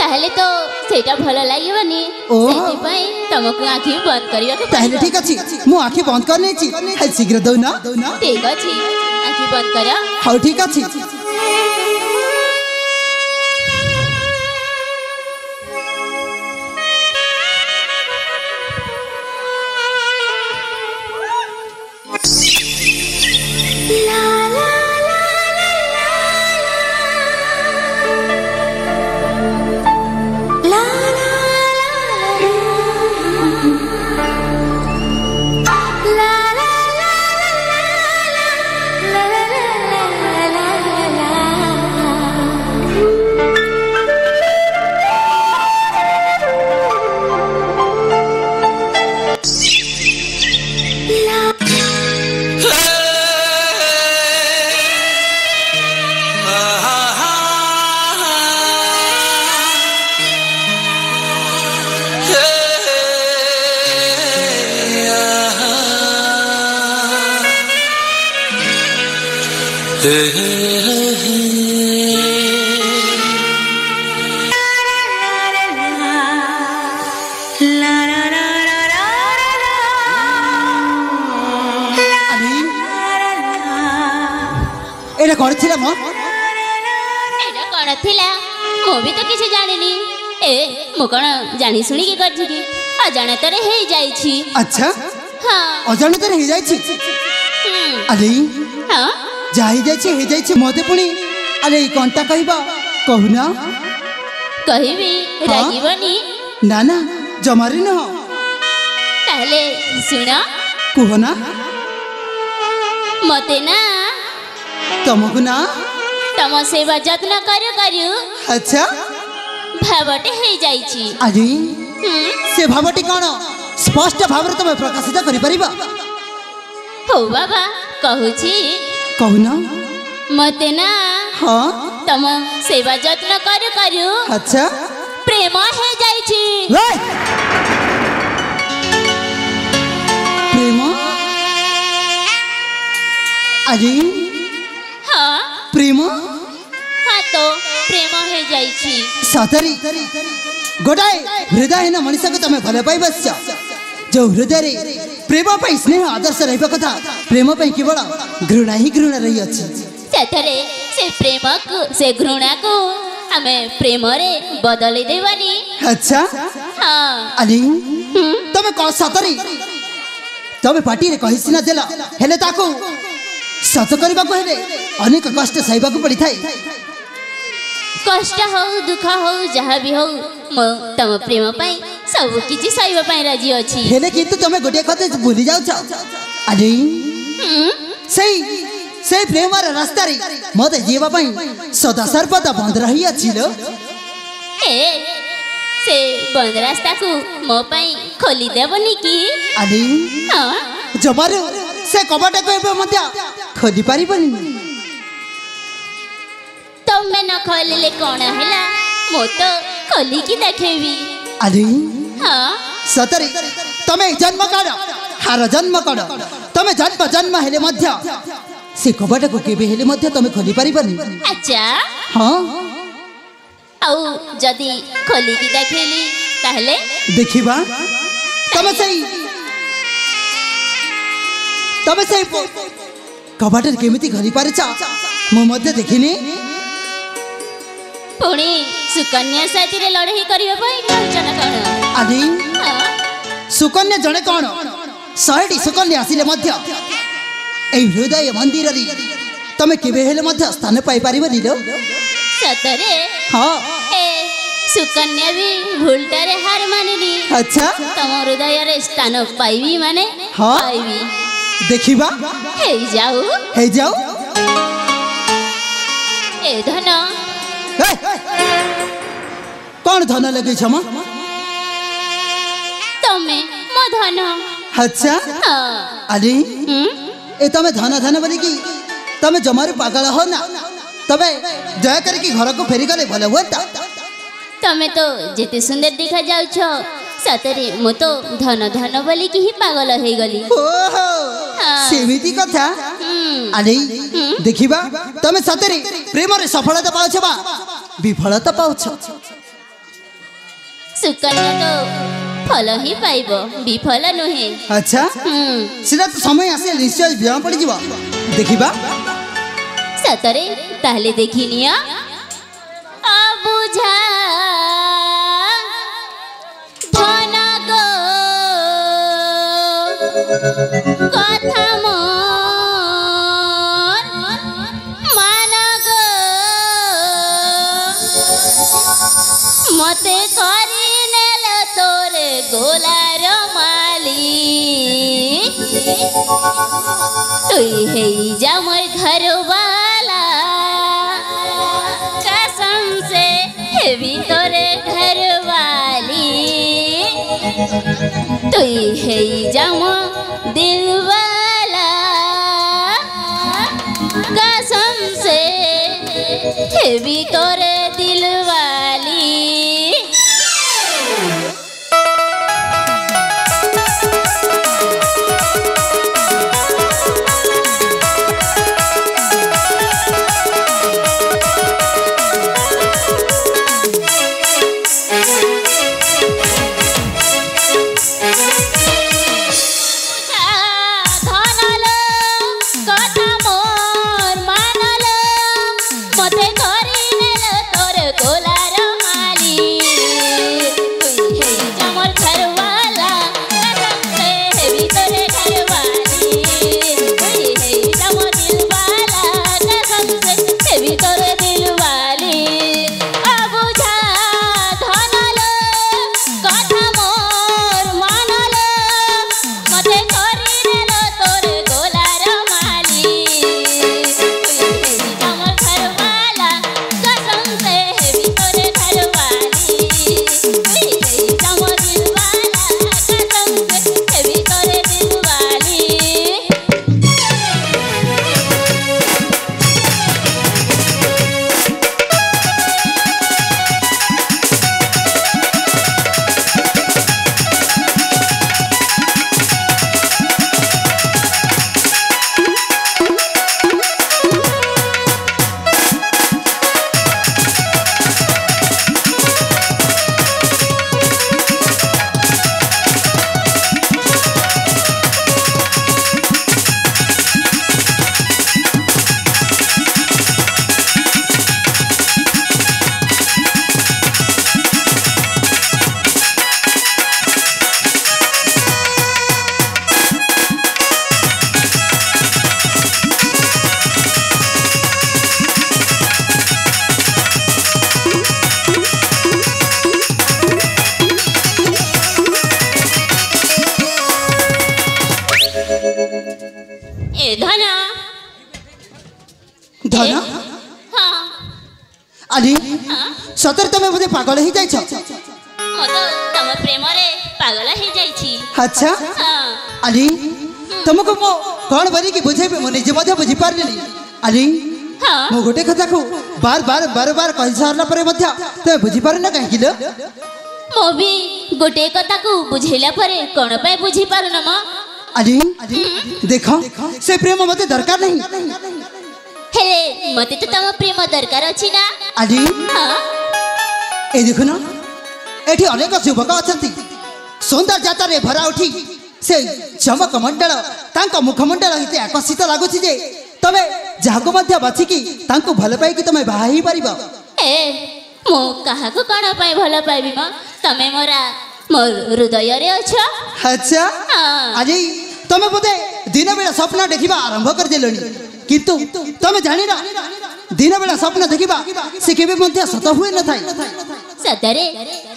ताहले तो सेटा भल लागिबनी सेति पई तुमको आंखी बंद करियो ताहले ठीक अछि मु आंखी बंद करने छी है शीघ्र दो ना ठीक अछि आंखी बंद कर हाउ ठीक अछि एटा कोन थिला म एटा कोन थिला मो भी तो किछ जानिनी ए मो कोन जानि सुनी के करथि की अजाणतरे हे जाई छी अच्छा हां अजाणतरे हे जाई छी अरे हां जाई जाई छी हे जाई छी मते पुनी अरे कोनटा कहबा कहूना कहबी रागीबनी ना ना जमारी न ताहले सुना कहना मते ना तुमको ना तम सेवा जत्न करू करू अच्छा भावटे हे जाई छी अरे से भावटी कोन स्पष्ट भाव रे तुम प्रकाशित करि परिबा हो बाबा कहू छी कहूना मते ना हां तम सेवा जत्न करू करू अच्छा प्रेम हे जाई छी प्रेम अरे हां प्रेम हां तो प्रेम हे जाई छी सतरी गोटाए हृदय न मनुष्य को तमे भले पाई बस जो हृदय रे प्रेम पे स्नेह आदर्श रहबा कथा प्रेम पे केवल घृणा ही घृणा रही अछि सेथरे से प्रेम को से घृणा को हमें प्रेम रे बदली देवानी अच्छा हां अली तमे को सतरी तमे पार्टी रे कहि सिना देला हेले ताको सत करबा को हेले अनेक कष्ट सहिबा को पड़ी थाई कष्ट हो दुख हो जहाँ भी हो मो तम प्रेम पाई सब किछि सहिबा पाई राजी अछि हेले किंतु तमे गोटे कते भूली जाउ छ अरे सही प्रेम रे रास्ता रे मते जीवा पाई सदा सर्वदा बंद रही अछि लो ए से बंद रास्ता को मो पाई खोली देबनी की अरे हां जमारो से कबाटा को एबे मध्य खोली पारिबनी तमे न खोलले कोन हैला मो तो खोली की देखेबी अरे हां सतरी तमे जन्म कर हार जन्म कर तमे जन्म हेले मध्य से कबाटा को केबे हेले मध्य तमे खोली पारिबनी अच्छा हां आउ जदी खोली की देखेली ताहले देखिबा तमे सही कबाटा केमिति खोली पारिछ मो मध्य देखिनी पुणी सुकन्या साथी रे लड़ाई करियो पई कहचना कोन अरे सुकन्या जणे कोन सहडी सुकन्या आसिले मध्य ए हृदय मंदिर री तमे केबे हेले मध्य स्थान पाई परिबनी लो सतरे हां ए सुकन्या भी भूलटा रे हार मानिली अच्छा तम हृदय रे स्थान पाइबी माने हाँ? पाइबी देखिबा हे जाऊ ए धन कौन धन लगे छमा तमे मो धन अच्छा हां अरे ए तमे धन धन बोली की तमे जमारे पागल हो ना तबे दया करके घर को फेरी गले भले होता तमे तो जेते सुंदर देखा जाउ छो सतरे मो तो धन धन बोली की ही पागल हे गली ओहो हाँ। सेमिति कथा अरे देखिबा तमे सतरे प्रेम रे सफलता पाउछ बा विफलता पाउछ सुकन्या तो फल ही पाइब विफल नुहे। अच्छा सीधा तो समय आसे निश्चय जमा पड़ जीवा देखिबा सतरे ताहले देखिनिया अबुझा धन गो कथा मोर मान गो मते करी नेल तोरे गोलार माली तुई है जा मोर घर वाला कसम से है भी तोरे घर वाली तुई है जा मोर दिल वाला कसम से है भी तोरे दिल वाली। धन अली सतर तमे मुझे पागल ही जाइछ मतो तम प्रेम रे पागल ही जाइछि। अच्छा अली तुमको मो कोन बरी की बुझेबे मो निजे मध्य बुझी पारलिनी अली मो गोटे कथा को बार बार कहि सारला परे मध्य ते बुझी पारे ना काहे किलो मो भी गोटे कथा को बुझेला परे कोन पे बुझी पारु न म अली देखो से प्रेम मते दरकार नहीं हे मते तो तम प्रेम दरकार अछि ना अली ए देखो ना एठी अनेक युवक अछंती सुंदर जाता रे भरा उठी से चमक मंडल तांको मुखमंडल हिते आकर्षित लागुछि जे तमे जाको मध्य बाछि की तांको भल पाई की तमे बाही परिबो ए मो काहा को कोन पाई भल पाइबी म तमे मोरा मोर हृदय रे अछ। अच्छा अजी तमे बोते दिन बेला स्वप्न देखिबा आरंभ कर देलनी किंतु तमे जानि ना दिन बेला स्वप्न देखिबा से केबे मध्य सत हुए न थाई सतरे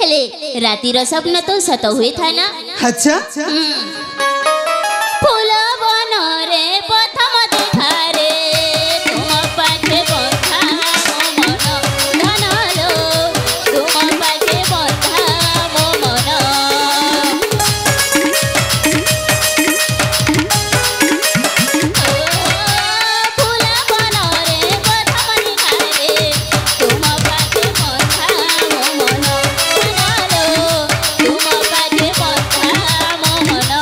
हेले राती रो स्वप्न तो सत हुए था ना। अच्छा फूल बन रे प्रथम देखा रे तुम पाखे बंधा मो मन धन लो तुम पाखे बंधा मो मन फूल बन रे प्रथम देखा रे तुम पाखे बंधा मो मन धन लो तुम पाखे बंधा मो मन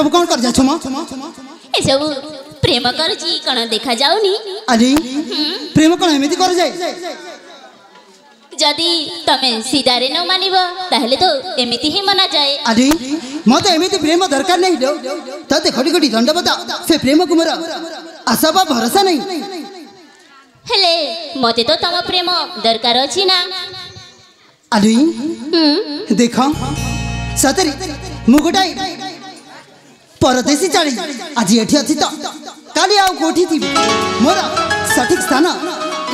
सब कौन कर जा छुमा ए सब प्रेम करुची कण देखा जाउनी अरे प्रेम कौन एमिति कर जाए जदि तमे सीधारे न मानिब ताहले तो एमिति ही मना जाए अरे मत एमिति प्रेम दरकार नहीं दो तते खड़ी खड़ी दंड बता से प्रेम को मोर आशा बा भरोसा नहीं हेले मते तो तम प्रेम दरकार अछि ना अरे देखो सतरी मुगुटाई परदेशी चाली आज एठी अछि तो काली आउ कोठी थी मोर सठिक स्थान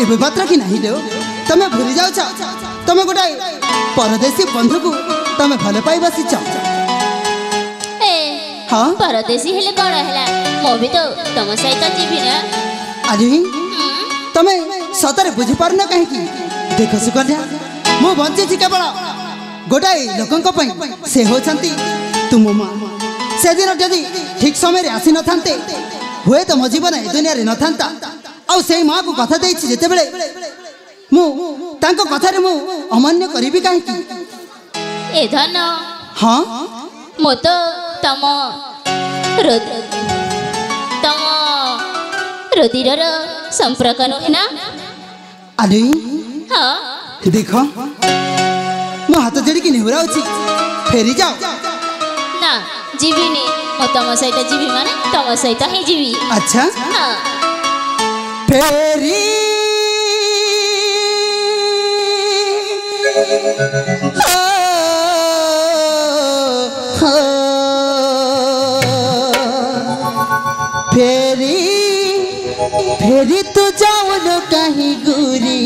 एबे बात रखी नहीं दो तमे भूली जाउ छ तमे गोटाई परदेशी बंधु को तमे भले पाई बसिछ ए हां परदेशी हेले कोन हला मो भी तो तम सहित जीवी ना अरे तमे सतरे बुझी पार न कहीं की देखो सुकन्या मो बंची छी केवल गोटाई लोकंक पई से होछंती तुम मां से दिन जदी ठीक समय रे आसी न थांते हुए तो मो जीवन ए दुनिया रे न थांता आ से मां को कथा देछि जेते बेले मु तांको कथा रे मु अमान्य करबी काहे की ए धन हां मो तो तम रुधिर संपर्क नुहे ना अरे हाँ देखो मो हाथ जोड़ी की निहुरा अछि फेरी जाओ ना जीविनी मो तम सहित जीवी माने तम सहित ही जीवी अच्छा हाँ फेरी फेरी फेरी तो जाओ न कहीं गुरी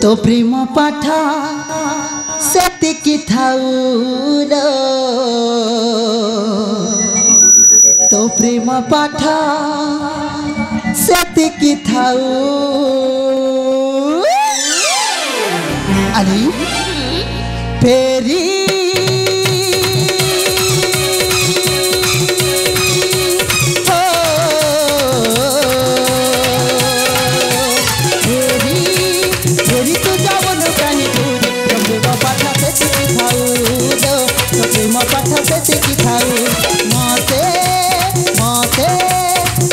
तो प्रेम पाठा सत्य की थाऊ तो प्रेम पाठा सत्य की थाऊ अरे फेरी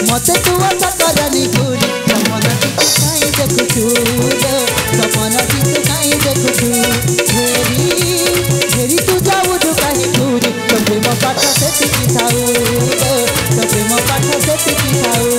मते तू आशा करनी पूरी सपना की तू काई देखु सपना की तू काई देखु फेरी तू जाऊ तू काई पूरी तो प्रेम पाठ से सीखी थाऊ तो प्रेम पाठ से सीखी थाऊ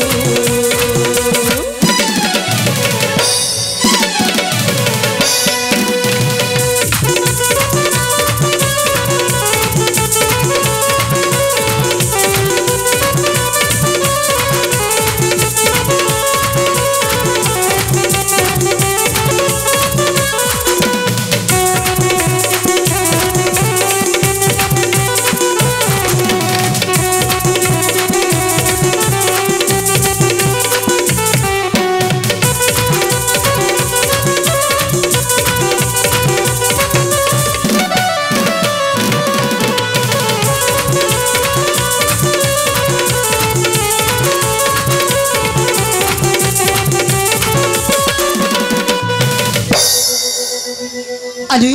अरे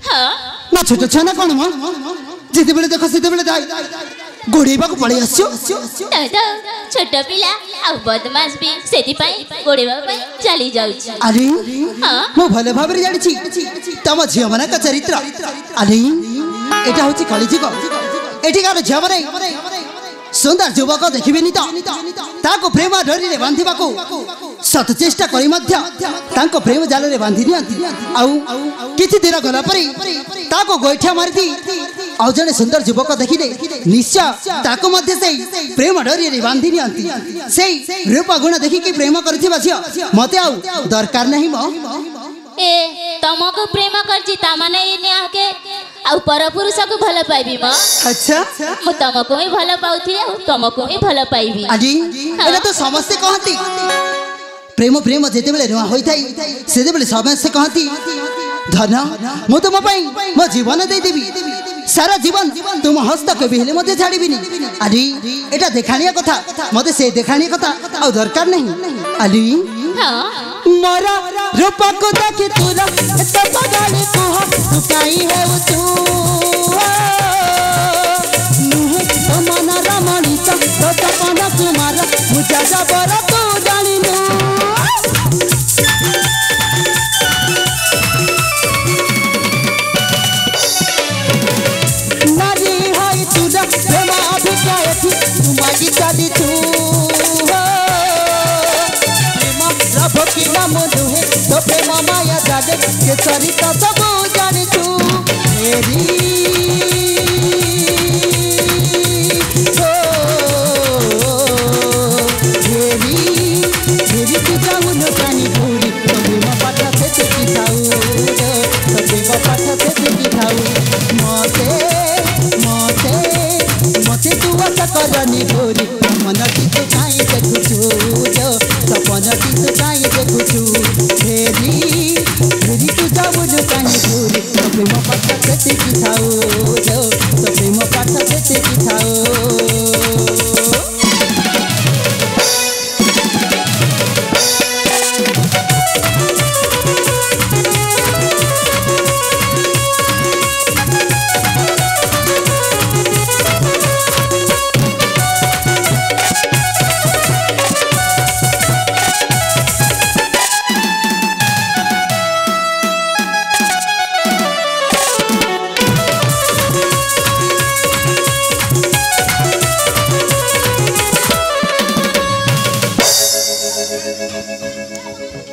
हाँ ना छोट छाना कौन मां जिते बेले देखो सीते बेले दाई गोड़ेबा को पड़े आछो तो छोट पिला आ बदमाश भी सेति पई गोड़ेबा पई चली जाउची अरे हाँ मो भले भाबरे जानि छी तम झिया माना का चरित्र अरे एटा होची कलिजुग एठी कार झिया माने सुंदर युवक देखिबेनी तो प्रेम डोरी बांधिबा को सत चेष्टा करी मध्य ताको प्रेम जाल रे बांधि दियंती आउ किछि दिन गला परी ताको गोइठा मारि दी आउ जने सुंदर युवक देखिले निश्चय ताको मध्य से प्रेम डोरी रे बांधि दियंती सेई रूप गुण देखि कि प्रेम करथिबा झिया मते आउ दरकार नहीं मो ए तमको प्रेम करची ता माने इने आके आ पर पुरुष को भल पाइबी म अच्छा मु तमको ही भल पाउथिले तमको ही भल पाइबी अजी एला तो समस्त कहती प्रेम प्रेम जेते बेले नुआ होई थाई सेते बेले समस्त कहती धन मु तुम पई मो जीवन दे देबी सारा जीवन तुम हस्त के बिहले मते छाड़ीबिनी अली एटा देखानिया कथा मते से देखानिया कथा आ दरकार नहीं अली हां मोरा रूप को देखे तू तो पगाली को तू काई है वो तू खबर तू जानिनु नारी होई तू प्रेम अभिनय थी तू मागी चाली तू प्रेम रब की नाम दुहे तो प्रेम माया जाने के चरित्र सब जानी तू मेरी करनी भोरी मन की तू काई देखुछु सपन की तू काई देखुछु फेरी फेरी तू जाबुन काई भोरी प्रेम पाठ से किथाओ तो प्रेम पाठ से किथाओ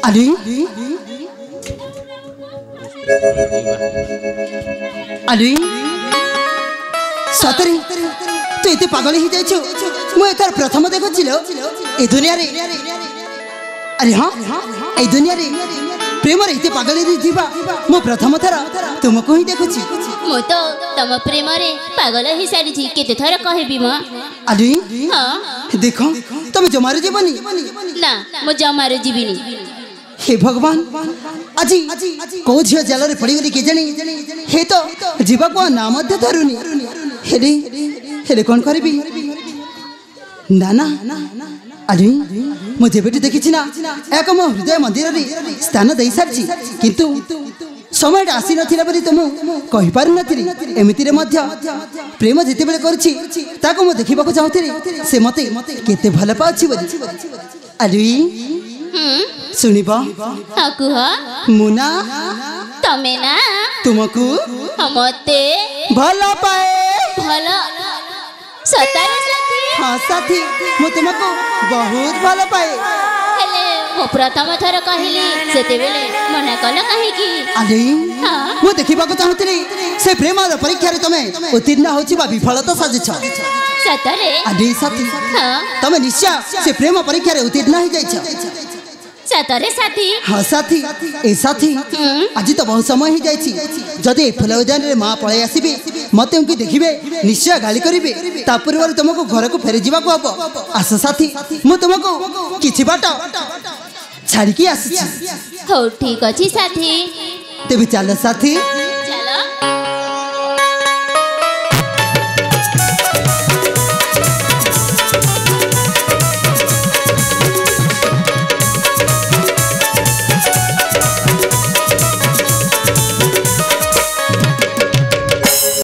अली अली सतरे तू इते पागल ही जाइछु मु एथर प्रथम देखुछिलो ए दुनिया रे अरे हां ए दुनिया रे प्रेम रे इते पागल ही जीवा मु प्रथम थरा तुमको ही देखुछि मु तो तम प्रेम रे पागल ही सारी छी केते थर कहबी म अली हां देखो तुम जमारे जीवनी ना मु जमारे जीविनी हे भगवान आजी को झियो जाल रे पड़ी गली के जणी हे तो जीवा को ना मध्य धरुनी हेले हेले कोन करबी ना ना अरे मु जेबेटी देखिछि ना एक मो हृदय मंदिर रे स्थान देई सारछि किंतु समय आसी नथिला बली तुम कहि पार नथिरी एमिति रे मध्य प्रेम जेते बेले करछि ताको मु देखिबा को चाहथिरी से मते केते भल पाछि बली अरे सुनिब हाँ कुह मुना तमे ना तुमको मते भल पाए भल सतारे साथी हाँ साथी मु तुमको बहुत भल पाए हेले मु प्रथम थर कहली सेते बेले मना कल काहे की अरे हाँ मु देखिबा को चाहतली से प्रेम परीक्षा रे तमे उत्तीर्ण होछि बा विफलता साजिछ सतरे अरे साथी हाँ तमे निश्चय से प्रेम परीक्षा रे उत्तीर्ण ही जाइछ सतरे साथी हाँ साथी ए साथी आज तो बहुत समय ही जाइछि जदि फुल उद्यान रे मां पळे आसीबे मते उनकी देखिबे निश्चय गाली करिबे ता पूर्व तुमको घर को फेरी जीवा को हबो आस साथी मु तुमको किछि बाट छाड़ी की आसी हो ठीक अछि साथी तेबे चल साथी।